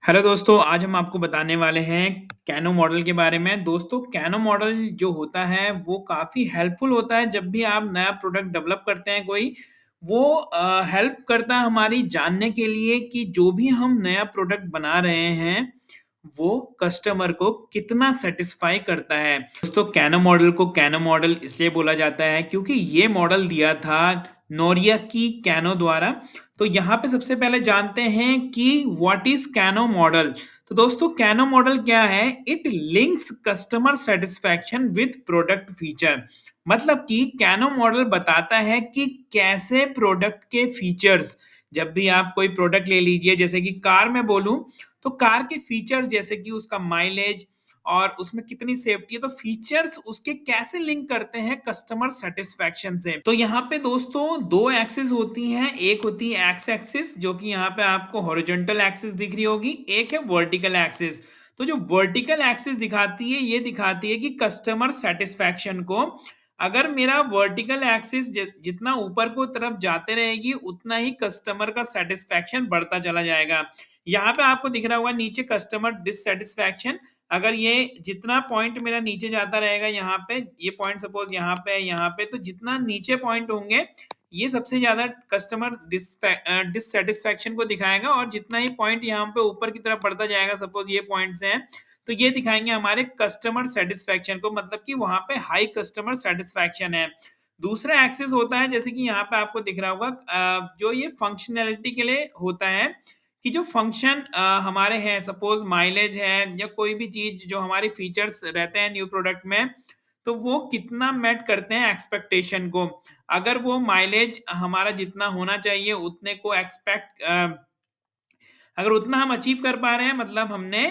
Hello दोस्तों, आज हम आपको बताने वाले हैं कैनो मॉडल के बारे में। दोस्तों, कैनो मॉडल जो होता है वो काफ़ी हेल्पफुल होता है जब भी आप नया प्रोडक्ट डेवलप करते हैं कोई। वो हेल्प करता है हमारी जानने के लिए कि जो भी हम नया प्रोडक्ट बना रहे हैं, वो कस्टमर को कितना सैटिस्फाई करता है। दोस्तों, कैनो मॉडल को कैनो मॉडल इसलिए बोला जाता है क्योंकि ये मॉडल दिया था नोरियाकी कैनो द्वारा। तो यहाँ पे सबसे पहले जानते हैं कि व्हाट इज कैनो मॉडल। तो दोस्तों, कैनो मॉडल क्या है? It links customer satisfaction with product feature. मतलब कि कैनो मॉडल बताता है कि कैसे प्रोडक्ट के फीचर्स, जब भी आप कोई प्रोडक्ट ले लीजिए, जैसे कि कार में बोलूं तो कार के फीचर्स जैसे कि उसका माइलेज और उसमें कितनी सेफ्टी है, तो फीचर्स उसके कैसे लिंक करते हैं कस्टमर सेटिस्फैक्शन से। तो यहाँ पे दोस्तों दो एक्सिस होती हैं। एक होती है एक्स एक्सिस, जो कि यहाँ पे आपको हॉरिजॉन्टल एक्सिस दिख रही होगी। एक है वर्टिकल एक्सिस। तो जो वर्टिकल एक्सिस दिखाती है, ये दिखाती है कि कस्टमर सेटिस्फैक्शन को, अगर मेरा वर्टिकल एक्सिस जितना ऊपर को तरफ जाते रहेगी उतना ही कस्टमर का सेटिस्फैक्शन बढ़ता चला जाएगा। यहाँ पे आपको दिख रहा होगा नीचे कस्टमर डिससैटिस्फैक्शन। अगर ये जितना पॉइंट मेरा नीचे जाता रहेगा, यहाँ पे ये पॉइंट सपोज यहाँ पे, तो जितना नीचे पॉइंट होंगे ये सबसे ज्यादा कस्टमर डिससेटिस्फैक्शन को दिखाएगा, और जितना ही पॉइंट यहाँ पे ऊपर की तरफ बढ़ता जाएगा, सपोज ये पॉइंट्स हैं, तो ये दिखाएंगे हमारे कस्टमर सेटिस्फैक्शन को, मतलब कि वहां पे हाई कस्टमर सेटिस्फैक्शन है। दूसरा एक्सेस होता है, जैसे कि यहाँ पे आपको दिख रहा होगा, जो ये फंक्शनैलिटी के लिए होता है कि जो फंक्शन हमारे हैं, सपोज माइलेज है या कोई भी चीज जो हमारे फीचर्स रहते हैं न्यू प्रोडक्ट में, तो वो कितना मेट करते हैं एक्सपेक्टेशन को। अगर वो माइलेज हमारा जितना होना चाहिए उतने को अगर उतना हम अचीव कर पा रहे हैं, मतलब हमने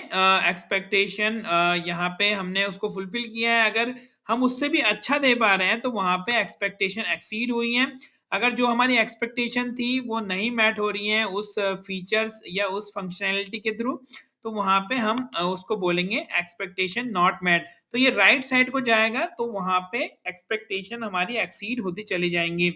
एक्सपेक्टेशन यहाँ पे हमने उसको फुलफिल किया है। अगर हम उससे भी अच्छा दे पा रहे हैं तो वहाँ पे एक्सपेक्टेशन एक्सीड हुई हैं। अगर जो हमारी एक्सपेक्टेशन थी वो नहीं मैट हो रही है उस फीचर्स या उस फंक्शनैलिटी के थ्रू, तो वहाँ पे हम उसको बोलेंगे एक्सपेक्टेशन नॉट मैट। तो ये राइट साइड को जाएगा, तो वहाँ पे एक्सपेक्टेशन हमारी एक्सीड होती चली जाएंगी।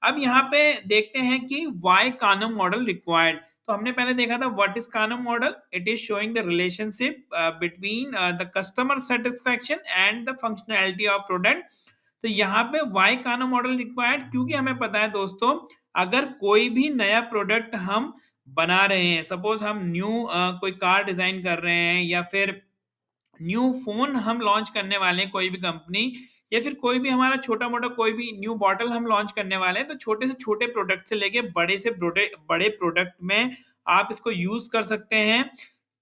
अब यहाँ पे देखते हैं कि वाई कानो मॉडल रिक्वायर्ड। तो हमने पहले देखा था what is Kano model. It is showing the relationship between the customer satisfaction and the functionality of product. तो यहाँ पे वाई कानो मॉडल रिक्वायर्ड, क्योंकि हमें पता है दोस्तों, अगर कोई भी नया प्रोडक्ट हम बना रहे हैं, सपोज हम न्यू कोई कार डिजाइन कर रहे हैं, या फिर न्यू फ़ोन हम लॉन्च करने वाले हैं कोई भी कंपनी, या फिर कोई भी हमारा छोटा-मोटा कोई भी न्यू बॉटल हम लॉन्च करने वाले हैं, तो छोटे से छोटे प्रोडक्ट से लेके बड़े प्रोडक्ट में आप इसको यूज़ कर सकते हैं।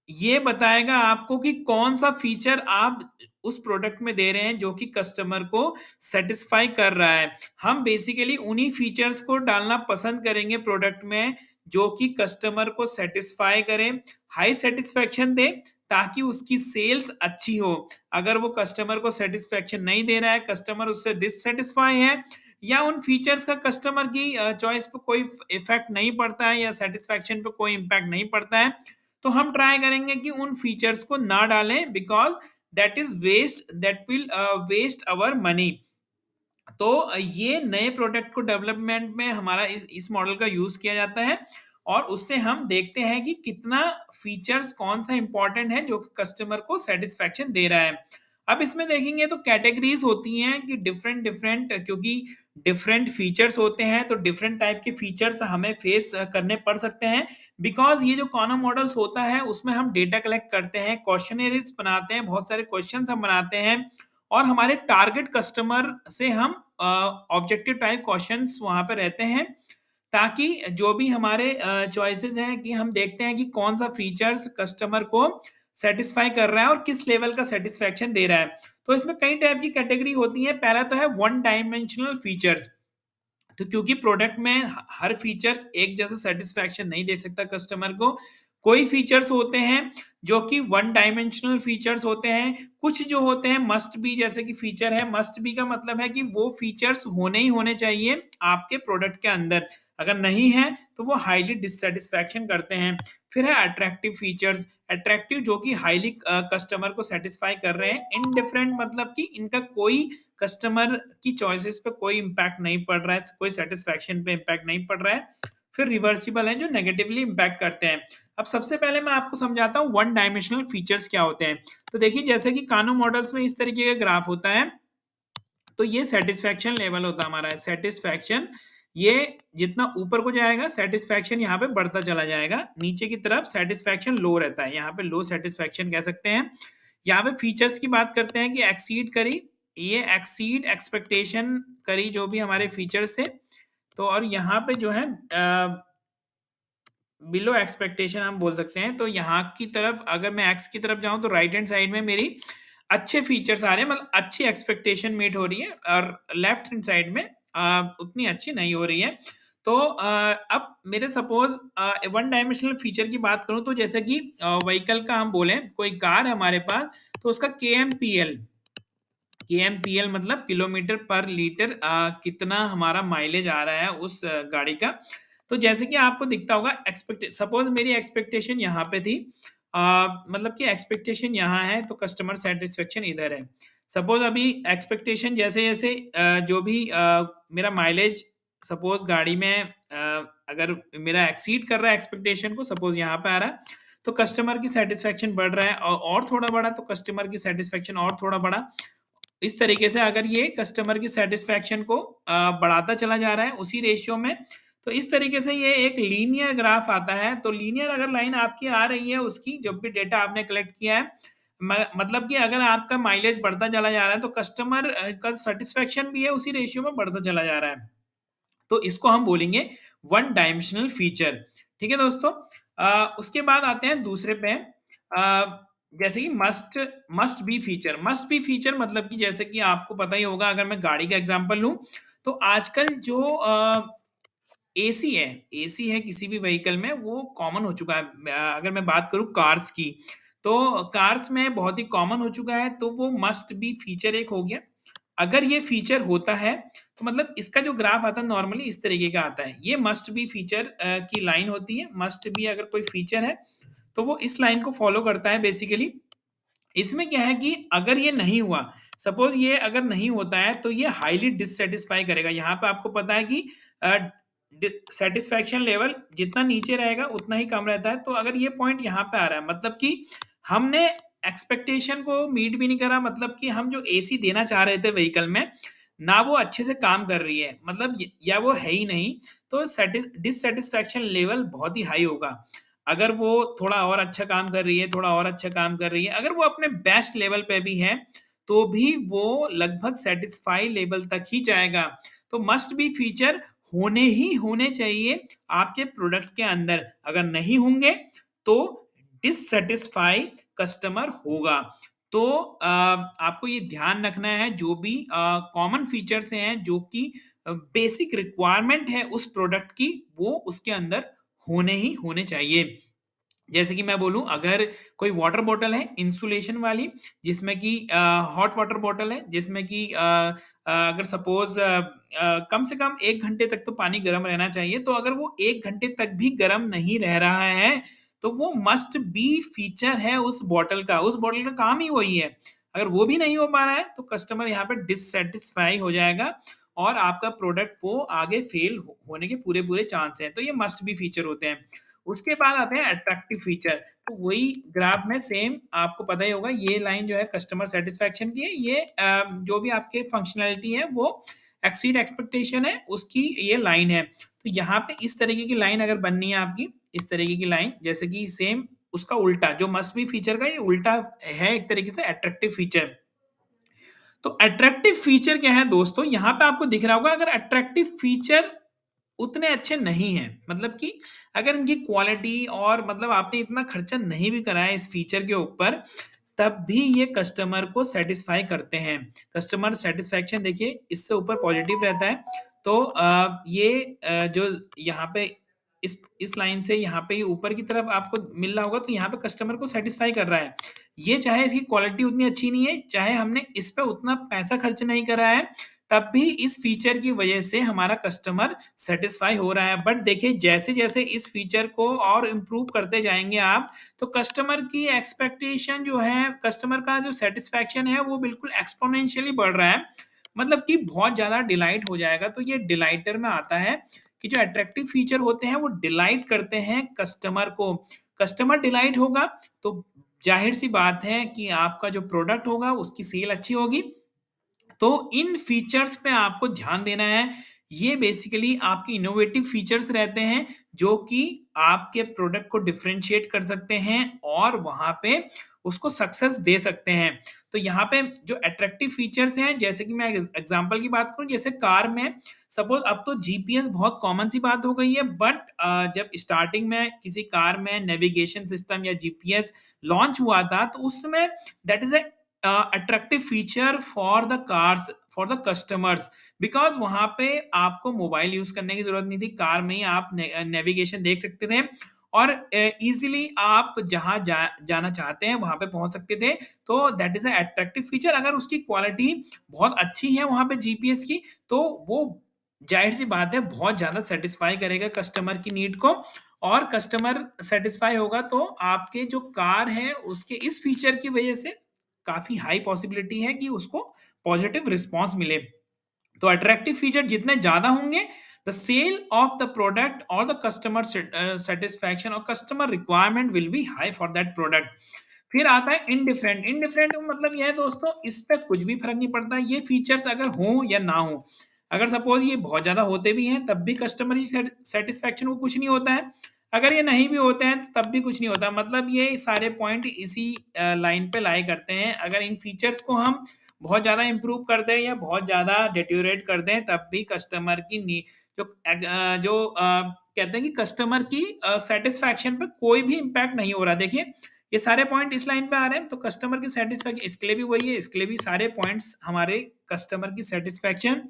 ये बताएगा आपको कि कौन-सा फीचर आप उस प्रोडक्ट में दे रहे हैं जो कि कस्टमर को सैटिस्फाई कर रहा है। हम बेसिकली उन्हीं फीचर्स को डालना पसंद करेंगे प्रोडक्ट में जो कि कस्टमर को सैटिस्फाई करे, हाई सैटिस्फैक्शन दे, ताकि उसकी सेल्स अच्छी हो। अगर वो कस्टमर को सैटिस्फैक्शन नहीं दे रहा है, कस्टमर उससे डिससैटिस्फाई है, या उन फीचर्स का कस्टमर की चॉइस पे कोई इफेक्ट नहीं पड़ता है, या सैटिस्फैक्शन पे कोई इम्पैक्ट नहीं पड़ता है, तो हम ट्राई करेंगे कि उन फीचर्स को ना डालें, because that will waste our money. तो ये नए प्रोडक्ट को डेवलपमेंट में हमारा इस मॉडल का यूज़ किया जाता है, और उससे हम देखते हैं कि कितना फीचर्स कौन-सा इम्पोर्टेंट है जो कि कस्टमर को सैटिस्फैक्शन दे रहा है। अब इसमें देखेंगे तो कैटेगरीज़ होती हैं कि डिफरेंट डिफरेंट, क्योंकि डिफरेंट फीचर्स होते हैं, तो डिफरेंट टाइप के फीचर्स हमें फेस करने पड़ सकते हैं। बिकॉज़ ये जो कॉनो मॉडल्स होता है उसमें हम डेटा कलेक्ट करते हैं, क्वेश्चनरीज़ बनाते हैं, बहुत सारे क्वेश्चन्स हम बनाते हैं, और हमारे टारगेट कस्टमर से हम ऑब्जेक्टिव टाइप क्वेश्चंस वहाँ पे रहते हैं, ताकि जो भी हमारे चॉइसेस हैं कि हम देखते हैं कि कौन सा फीचर्स कस्टमर को सेटिस्फाई कर रहा है और किस लेवल का सेटिस्फैक्शन दे रहा है। तो इसमें कई टाइप की कैटेगरी होती है। पहला तो है वन डायमेंशनल फीचर्स। तो क्योंकि प्रोडक्ट में हर फीचर्स एक जैसा सेटिस्फैक्शन नहीं दे सकता कस्टमर को, कोई फीचर्स होते हैं जो कि वन डायमेंशनल फीचर्स होते हैं, कुछ जो होते हैं मस्ट बी जैसे कि फीचर है। मस्ट बी का मतलब है कि वो फीचर्स होने ही होने चाहिए आपके प्रोडक्ट के अंदर, अगर नहीं है तो वो हाईली डिससेटिस्फैक्शन करते हैं। फिर है अट्रैक्टिव फीचर्स। अट्रैक्टिव जो कि हाईली कस्टमर को सेटिस्फाई कर रहे हैं। इनडिफरेंट मतलब कि इनका कोई कस्टमर की चॉइसेस पे कोई इम्पैक्ट नहीं पड़ रहा है, कोई सैटिस्फैक्शन पे इम्पैक्ट नहीं पड़ रहा है। फिर रिवर्सिबल है जो नेगेटिवली इम्पैक्ट करते हैं। अब सबसे पहले मैं आपको समझाता हूँ वन डायमेंशनल फीचर्स क्या होते हैं। तो देखिए जैसे कि कानो मॉडल्स में इस तरीके का ग्राफ होता है, तो ये सैटिस्फैक्शन लेवल होता है हमारा। सैटिस्फैक्शन, ये जितना ऊपर को जाएगा सैटिस्फैक्शन यहाँ पे बढ़ता चला जाएगा, नीचे की तरफ सैटिस्फैक्शन लो रहता है, यहाँ पे लो सैटिस्फैक्शन कह सकते हैं। यहाँ पे फीचर्स की बात करते हैं कि एक्सीड करी, ये एक्सीड एक्सपेक्टेशन करी जो भी हमारे फीचर्स थे। तो और यहाँ पे जो है बिलो एक्सपेक्टेशन हम बोल सकते हैं। तो यहाँ की तरफ अगर मैं एक्स की तरफ जाऊँ तो राइट हैंड साइड में मेरी अच्छे फीचर्स आ रहे हैं, मतलब अच्छी एक्सपेक्टेशन मीट हो रही है, और लेफ्ट हैंड साइड में उतनी अच्छी नहीं हो रही है। तो अब मेरे सपोज वन डायमेंशनल फीचर की बात करूँ तो जैसे कि व्हीकल का हम बोलें, कोई कार है हमारे पास, तो उसका केएमपीएल मतलब किलोमीटर पर लीटर, कितना हमारा माइलेज आ रहा है उस गाड़ी का। तो जैसे कि आपको दिखता होगा, सपोज मेरी एक्सपेक्टेशन यहाँ पे थी, मतलब कि एक्सपेक्टेशन यहाँ है तो कस्टमर सेटिस्फेक्शन इधर है। सपोज अभी एक्सपेक्टेशन जैसे जैसे जो भी मेरा माइलेज सपोज गाड़ी में अगर मेरा एक्सीड कर रहा है एक्सपेक्टेशन को, सपोज यहाँ पे आ रहा है, तो कस्टमर की सेटिस्फेक्शन बढ़ रहा है, और थोड़ा बढ़ा तो कस्टमर की सेटिस्फेक्शन और थोड़ा बढ़ा। इस तरीके से अगर ये कस्टमर की सैटिस्फैक्शन को बढ़ाता चला जा रहा है उसी रेशियो में, तो इस तरीके से ये एक लीनियर ग्राफ आता है। तो लीनियर अगर लाइन आपकी आ रही है उसकी, जब भी डेटा आपने कलेक्ट किया है, मतलब कि अगर आपका माइलेज बढ़ता चला जा रहा है तो कस्टमर का सैटिस्फैक्शन भी है उसी रेशियो में बढ़ता चला जा रहा है। तो इसको हम बोलेंगे वन डायमेंशनल फीचर। ठीक है दोस्तों? उसके बाद आते हैं दूसरे पे, जैसे कि must must be feature. Must be feature मतलब कि जैसे कि आपको पता ही होगा, अगर मैं गाड़ी का एग्जांपल लूँ, तो आजकल जो एसी है, एसी है किसी भी व्हीकल में, वो कॉमन हो चुका है। अगर मैं बात करूँ कार्स की, तो कार्स में बहुत ही कॉमन हो चुका है, तो वो मस्ट बी फीचर एक हो गया। अगर ये फीचर होता है, तो मतलब इसका जो ग्राफ आता है नॉर्मली इस तरीके का आता है। ये मस्ट बी फीचर की लाइन होती है। मस्ट बी अगर कोई फीचर है, तो वो इस लाइन को फॉलो करता है बेसिकली। इसमें क्या है कि अगर ये नहीं हुआ, सपोज़ ये अगर नहीं होता है, तो ये हाइली डिससैटिस्फाई करेगा। यहाँ पे आपको पता है कि अ, डि सैटिस्फैक्शन लेवल जितना नीचे रहेगा, उतना ही कम रहता है। तो अगर ये पॉइंट यहाँ पे आ रहा है, मतलब कि हमने एक्सपेक्टेशन को मीट भी नहीं करा, मतलब कि हम जो एसी देना चाह रहे थे व्हीकल में, ना वो अच्छे से काम कर रही है, मतलब य या वो है ही नहीं, तो डिससैटिस्फैक्शन लेवल बहुत ही हाई होगा। अगर वो थोड़ा और अच्छा काम कर रही है, थोड़ा और अच्छा काम कर रही है, अगर वो अपने बेस्ट लेवल पे भी है, तो भी वो लगभग सैटिस्फाई लेवल तक ही जाएगा। तो मस्ट बी फीचर होने ही होने चाहिए आपके प्रोडक्ट के अंदर। अगर नहीं होंगे, तो डिससैटिस्फाई कस्टमर होगा। तो आपको ये ध्यान रखना है, जो भी कॉमन फीचर्स हैं, जो कि बेसिक रिक्वायरमेंट है उस प्रोडक्ट की, वो उसके अंदर होने ही होने चाहिए। जैसे कि मैं बोलूँ, अगर कोई वाटर बॉटल है इंसुलेशन वाली, जिसमें कि हॉट वाटर बॉटल है, जिसमें कि अगर सपोज़ कम से कम 1 घंटे तक तो पानी गर्म रहना चाहिए, तो अगर वो 1 घंटे तक भी गर्म नहीं रह रहा है, तो वो मस्ट बी फीचर है उस बॉटल का काम ही वही है। अगर वो भी नहीं हो पा रहा है, तो कस्टमर यहाँ पे डिससैटिस्फाई हो जाएगा, और आपका प्रोडक्ट वो आगे फेल होने के पूरे-पूरे चांस हैं। तो ये मस्ट बी फीचर होते हैं। उसके बाद आते हैं अट्रैक्टिव फीचर। तो वही ग्राफ में सेम आपको पता ही होगा, ये लाइन जो है कस्टमर सैटिस्फैक्शन की है, ये जो भी आपके फंक्शनैलिटी है वो एक्सीड एक्सपेक्टेशन है, उसकी ये लाइन है। तो यहाँ पे इस तरीके की लाइन अगर बननी है आपकी, इस तरीके की लाइन, जैसे कि सेम उसका उल्टा जो मस्ट बी फीचर का ये उल्टा है एक तरीके से अट्रैक्टिव फीचर। तो अट्रैक्टिव फीचर क्या है दोस्तों? यहाँ पे आपको दिख रहा होगा, अगर अट्रैक्टिव फीचर उतने अच्छे नहीं हैं, मतलब कि अगर इनकी क्वालिटी और मतलब आपने इतना खर्चा नहीं भी करा है इस फीचर के ऊपर, तब भी ये कस्टमर को सैटिस्फाई करते हैं। कस्टमर सैटिस्फैक्शन देखिए इससे ऊपर पॉजिटिव रहता है। तो ये जो यहाँ पे इस लाइन से यहाँ पे ऊपर की तरफ आपको मिल रहा होगा, तो यहाँ पे कस्टमर को सैटिस्फाई कर रहा है। ये चाहे इसकी क्वालिटी उतनी अच्छी नहीं है, चाहे हमने इस पे उतना पैसा खर्च नहीं करा है, तब भी इस फीचर की वजह से हमारा कस्टमर सैटिस्फाई हो रहा है। बट देखिए जैसे-जैसे इस फीचर को और इम्प्रूव करते जाएँगे आप, तो कस्टमर की एक्सपेक्टेशन जो है, कस्टमर का जो सैटिस्फैक्शन है, वो बिल्कुल एक्स्पोनेंशियली बढ़ रहा है। मतलब कि बहुत ज़्यादा डिलाइट हो जाएगा। तो ये डिलाइटर में आता है कि जो अट्रैक्टिव फीचर होते हैं, वो डिलाइट करते हैं कस्टमर को। कस्टमर डिलाइट होगा, तो ज़ाहिर-सी बात है कि आपका जो प्रोडक्ट होगा उसकी सेल अच्छी होगी। तो इन फीचर्स पे आपको ध्यान देना है। ये बेसिकली आपके इनोवेटिव फीचर्स रहते हैं, जो कि आपके प्रोडक्ट को डिफरेंशिएट कर सकते हैं और वहाँ पे उसको सक्सेस दे सकते हैं। तो यहाँ पे जो अट्रैक्टिव फीचर्स हैं, जैसे कि मैं एग्ज़ाम्पल की बात करूँ, जैसे कार में सपोज़ अब तो जीपीएस बहुत कॉमन सी बात हो गई है, बट जब स्टार्टिंग में किसी कार में नेविगेशन सिस्टम या जीपीएस लॉन्च हुआ था, तो उस समय that is attractive feature for the cars, for the customers, because वहाँ पे आपको मोबाइल यूज़ करने की ज़रूरत नहीं थी, कार में ही आप नेविगेशन देख सकते थे और ईज़िली आप जहाँ जाना चाहते हैं, वहाँ पे पहुँच सकते थे। तो that is a attractive feature. अगर उसकी क्वालिटी बहुत अच्छी है वहाँ पे जीपीएस की, तो वो ज़ाहिर-सी बात है बहुत ज़्यादा सैटिस्फाई करेगा कस्टमर की नीड को, और कस्टमर सैटिस्फाई होगा तो आपके जो कार है, उसके इस फीचर की वज़ह से काफ़ी हाई पॉसिबिलिटी है कि उसको पॉजिटिव रिस्पॉन्स मिले। तो अट्रैक्टिव फीचर जितने ज़्यादा होंगे, the sale of the product और द कस्टमर सैटिस्फैक्शन और customer requirement will be high for that product. फिर आता है इंडिफरेंट। इंडिफरेंट का मतलब ये है दोस्तों, इस पे कुछ भी फ़र्क नहीं पड़ता, ये फीचर्स अगर हों या ना हों। अगर सपोज़ ये बहुत ज़्यादा होते भी हैं, तब भी कस्टमर की सैटिस्फैक्शन को कुछ नहीं होता है। अगर ये नहीं भी होते हैं, तो तब भी कुछ नहीं होता। मतलब ये सारे पॉइंट इसी लाइन पे लाई करते हैं। अगर इन फीचर्स को हम बहुत ज़्यादा इम्प्रूव कर दें या बहुत ज़्यादा डेटेरियोरेट कर दें, तब भी कस्टमर की कहते हैं कि कस्टमर की सैटिस्फैक्शन पे कोई भी इम्पैक्ट नहीं हो रहा। देखिए, ये सारे पॉइंट इस लाइन पे आ रहे हैं, तो कस्टमर की सैटिस्फैक्शन इसके लिए भी वही है, इसके लिए भी सारे पॉइंट्स हमारे कस्टमर की सैटिस्फैक्शन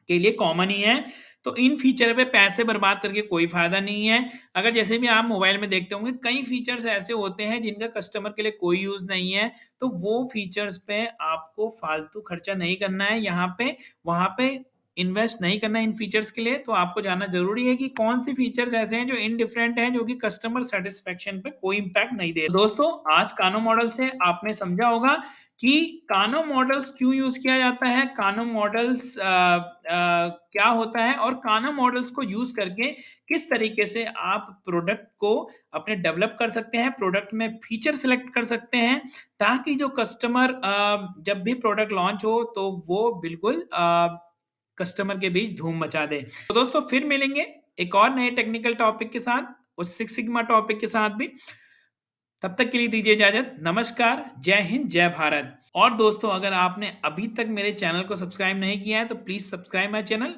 के लिए कॉमन ही है। तो इन फीचर पे पैसे बर्बाद करके कोई फ़ायदा नहीं है। अगर जैसे भी आप मोबाइल में देखते होंगे, कई फीचर्स ऐसे होते हैं जिनका कस्टमर के लिए कोई यूज़ नहीं है, तो वो फीचर्स पे आपको फ़ालतू खर्चा नहीं करना है। यहाँ पे वहाँ पे इन्वेस्ट नहीं करना है इन फीचर्स के लिए, तो आपको जानना ज़रूरी है कि कौन-से फीचर्स ऐसे हैं जो इंडिफरेंट हैं, जो कि कस्टमर सैटिस्फैक्शन पे कोई इम्पैक्ट नहीं दे रहे। दोस्तों, आज कानो मॉडल से आपने समझा होगा कि कानो मॉडल्स क्यों यूज़ किया जाता है, कानो मॉडल्स क्या होता है, और कानो मॉडल्स को यूज़ करके किस तरीके से आप प्रोडक्ट को अपने डेवलप कर सकते हैं, प्रोडक्ट में फीचर सेलेक्ट कर सकते हैं, ताकि जो कस्टमर जब भी प्रोडक्ट लॉन्च हो, तो वो बिल्कुल कस्टमर के बीच धूम मचा दे। तो दोस्तों, फिर मिलेंगे एक और नए टेक्निकल टॉपिक के साथ, उस सिक्स सिग्मा टॉपिक के साथ भी। तब तक के लिए दीजिए इजाज़त। नमस्कार, जय हिंद, जय भारत। और दोस्तों, अगर आपने अभी तक मेरे चैनल को सब्सक्राइब नहीं किया है, तो प्लीज़ सब्सक्राइब माय चैनल